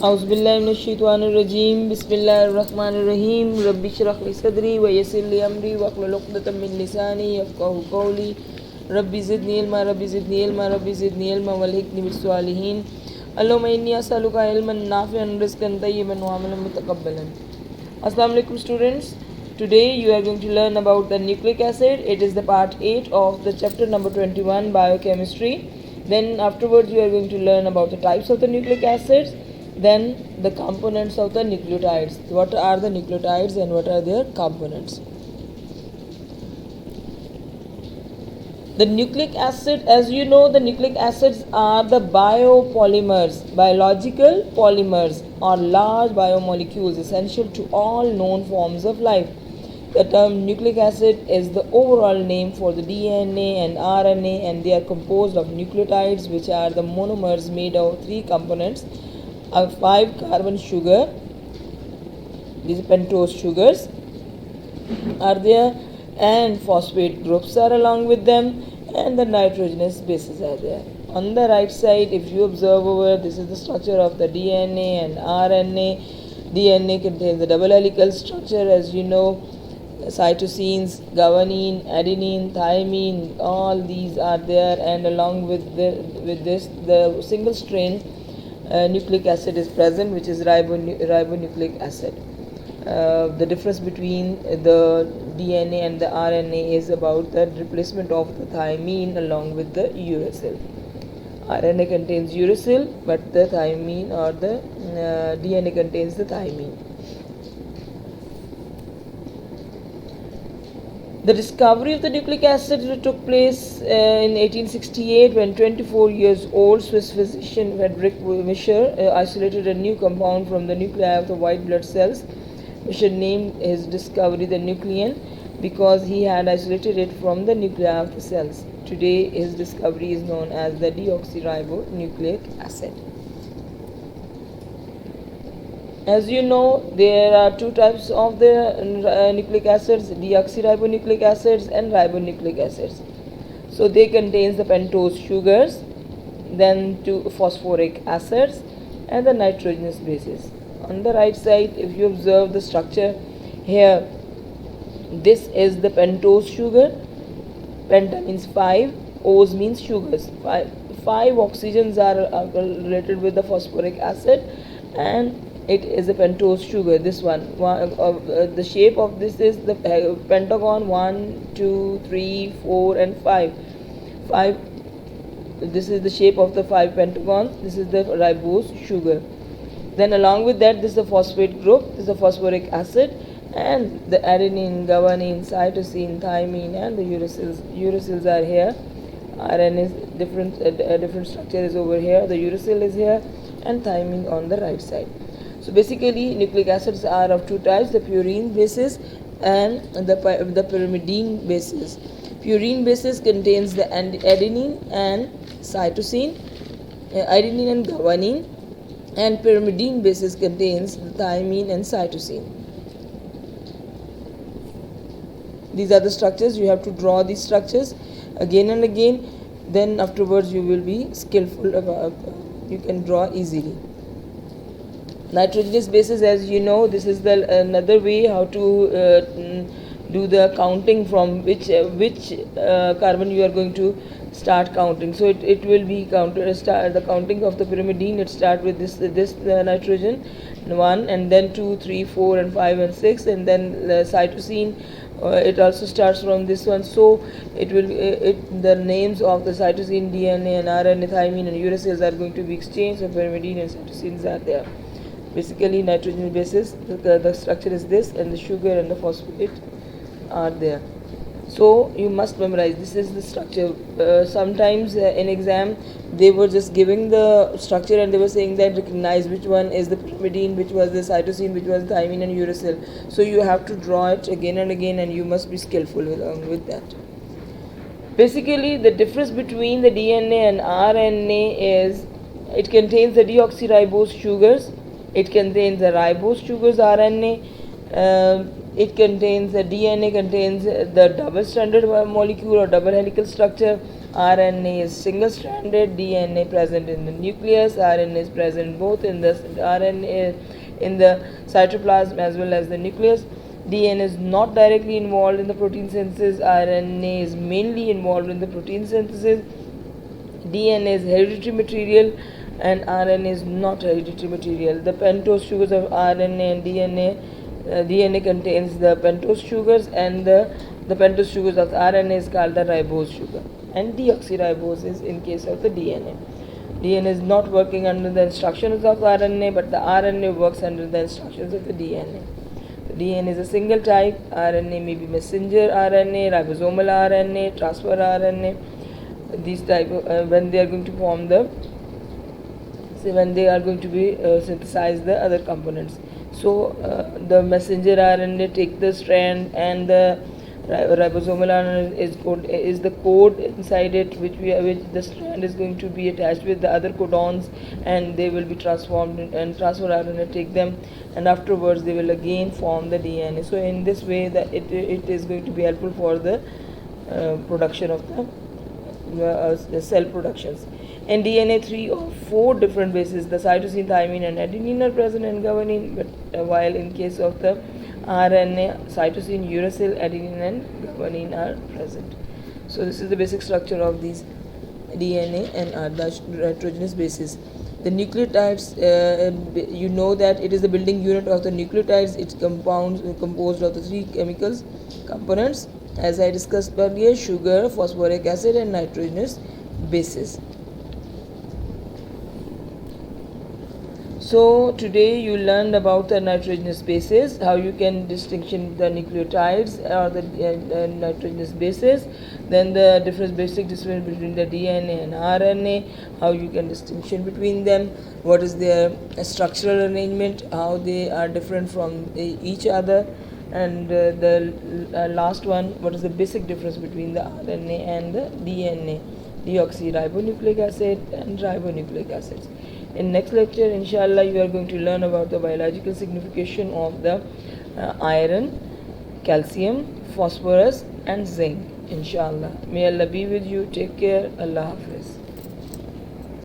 औज़ुबिल्लाहिमिनश्शैतानिर्रजीम बिस्मिल्लाहिर्रहमानिर्रहीम रब्बि इश्रह ली सदरी व यस्सिर ली अमरी वहलुल उक़दतम मिन लिसानी यफ़क़हू क़ौली रब्बि ज़िदनी इल्मा रब्बि ज़िदनी इल्मा रब्बि ज़िदनी इल्मा वल्हिक़नी बिस्सालिहीन अल्लाहुम्मा इन्नी अस्अलुका इल्मन नाफ़िअन रिज़्क़न तय्यिबन व Amlan मुतक़ब्बलन। Assalamu alaikum students. Today you are going to learn about the nucleic acid. It is the part 8 of the chapter number 21 biochemistry. Then afterwards you are going to learn about the types of the nucleic acids, then the components of the nucleotides. What are the nucleotides and what are their components? The nucleic acid, as you know, the nucleic acids are the biopolymers, biological polymers or large biomolecules essential to all known forms of life. The term nucleic acid is the overall name for the DNA and RNA, and they are composed of nucleotides, which are the monomers made of three components: a 5-carbon sugar, these pentose sugars are there, and phosphate groups are along with them, and the nitrogenous bases are there. On the right side, if you observe over, this is the structure of the DNA and RNA. DNA contains the double helical structure, as you know, cytosines, guanine, adenine, thymine, all these are there, and along with this the single strain nucleic acid is present, which is ribonucleic acid. The difference between the DNA and the RNA is about the replacement of the thymine along with the uracil. RNA contains uracil, but the thymine or the DNA contains the thymine. The discovery of the nucleic acid took place in 1868 when 24 years old Swiss physician Friedrich Mischer isolated a new compound from the nuclei of the white blood cells. Mischer named his discovery the nuclein because he had isolated it from the nuclei of the cells. Today, his discovery is known as the deoxyribonucleic acid. As you know, there are two types of the nucleic acids: deoxyribonucleic acids and ribonucleic acids. So they contain the pentose sugars, then two phosphoric acids, and the nitrogenous bases. On the right side, if you observe the structure here, this is the pentose sugar. Penta means 5, O's means sugars. Five oxygens are related with the phosphoric acid, and it is a pentose sugar. This one, the shape of this is the pentagon 1, 2, 3, 4, and 5. This is the shape of the 5 pentagons. This is the ribose sugar. Then along with that, this is the phosphate group, this is the phosphoric acid, and the adenine, guanine, cytosine, thymine, and the uracils. Uracils are here. RNA is different structure is over here. The uracil is here, and thymine on the right side. So basically, nucleic acids are of two types: the purine bases and the pyrimidine bases. Purine bases contains the adenine and cytosine, adenine and guanine, and pyrimidine bases contains thymine and cytosine. These are the structures. You have to draw these structures again and again. Then afterwards you will be skillful about. You can draw easily. Nitrogenous bases, as you know, this is the another way how to do the counting from which carbon you are going to start counting. So it will be the counting of the pyrimidine. It start with this nitrogen 1, and then 2, 3, 4, and 5, and 6, and then the cytosine. It also starts from this one. So it will the names of the cytosine, DNA, and RNA, thymine, and uracils are going to be exchanged. So pyrimidine and cytosines are there. Basically, nitrogen bases. The structure is this, and the sugar and the phosphate are there. So you must memorize. This is the structure. Sometimes in exam they were just giving the structure and they were saying that recognize which one is the pyrimidine, which was the cytosine, which was the thymine and uracil. So you have to draw it again and again, and you must be skillful with that. Basically, the difference between the DNA and RNA is it contains the deoxyribose sugars, it contains the ribose sugars, RNA. It contains the DNA contains the double stranded molecule or double helical structure. RNA is single-stranded, DNA present in the nucleus, RNA is present both in the RNA in the cytoplasm as well as the nucleus. DNA is not directly involved in the protein synthesis, RNA is mainly involved in the protein synthesis. DNA is hereditary material and RNA is not hereditary material. The pentose sugars of RNA and DNA contains the pentose sugars, and the pentose sugars of the RNA is called the ribose sugar, and deoxyribose is in case of the DNA. DNA is not working under the instructions of the RNA, but the RNA works under the instructions of the DNA. The DNA is a single type. RNA may be messenger RNA, ribosomal RNA, transfer RNA. These type when they are going to form the when they are going to be synthesize the other components. So the messenger RNA take the strand, and the ribosomal RNA is the code inside it, which the strand is going to be attached with the other codons, and they will be transformed, and transfer RNA take them, and afterwards they will again form the DNA. So in this way, that it is going to be helpful for the production of the cell productions. In DNA, 3 or 4 different bases, the cytosine, thymine, and adenine are present in guanine, but while in case of the RNA, cytosine, uracil, adenine, and guanine are present. So this is the basic structure of these DNA and the nitrogenous bases. The nucleotides, you know that it is the building unit of the nucleotides. It's composed of the 3 chemicals components, as I discussed earlier: sugar, phosphoric acid, and nitrogenous bases. So today you learned about the nitrogenous bases, how you can distinction the nucleotides or the nitrogenous bases, then the basic difference between the DNA and RNA, how you can distinction between them, what is their structural arrangement, how they are different from each other, and the last one, what is the basic difference between the RNA and the DNA, deoxyribonucleic acid and ribonucleic acids. In next lecture, inshallah, you are going to learn about the biological signification of the iron, calcium, phosphorus, and zinc. Inshallah. May Allah be with you. Take care. Allah Hafiz.